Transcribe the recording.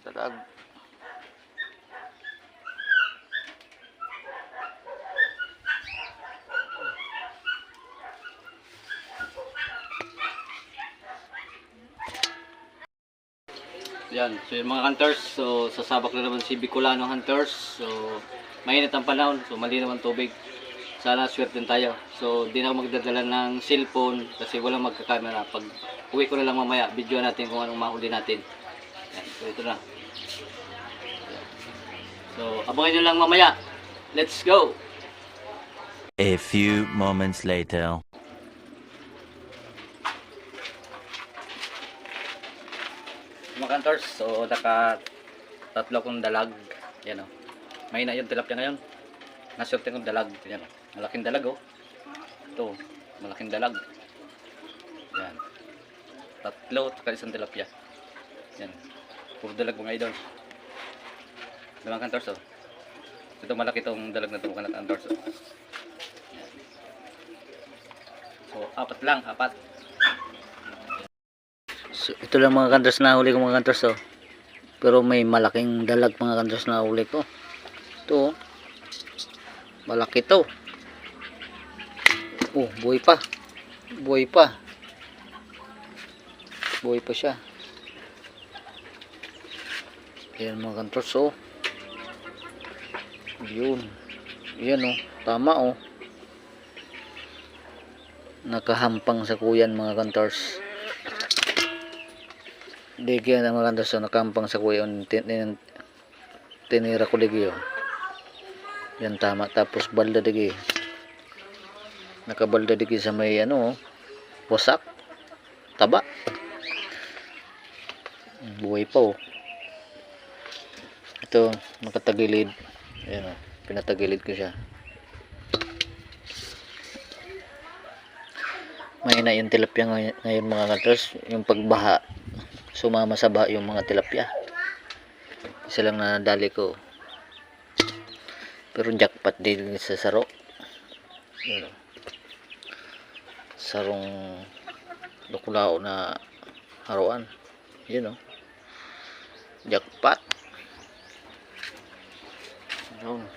Dalag. Yan, so yung mga hunters, so sasabak na naman si Bicolano Hunters. So mainit ang panahon, so malinaw ang tubig. Sana swerte din tayo. So di na ako magdadala ng cellphone kasi walang magkakamera. Pag uwi ko na lang mamaya, video natin kung anong mahuli natin. Yan, so ito na. So abangan nyo lang mamaya. Let's go! A few moments later. Mga hunters, so naka tatlo kong dalag. Yan o. May na yung tilapia ngayon. Nasurte kong dalag. Yan o. Malaking dalag o. Ito. Malaking dalag. Yan. Tatlo at isang tilapia. Yan. Puro dalag mga idol. Mga hunters o. Ito malaki itong dalag na ito mga hunters o. Yan. So apat lang. Apat. So, ito lang mga hunters na huli ko mga hunters oh. Pero may malaking dalag mga hunters na huli ko. Ito oh. Malaki to. Oh, buhay pa. Buhay pa. Buhay pa siya. Ayan mga hunters oh. Yun. Ayan oh. Tama oh. Nakahampang sa kuyan mga hunters. Digi na maganda sa nakampang sa kuya tinira ko digi oh. Yan tama, tapos balda digi, nakabalda digi sa may ano wasak taba, buhay pa oh. Ito nakatagilid, ayan oh, pinatagilid ko siya. May na yung tilapia ngayon mga katros, yung pagbaha sumama sa baha yung mga tilapia. Isa lang na nadali ko. Pero jackpot din sa saro. Yun. Sarong dukulao na haruan. Yun o. Jackpot. Yun.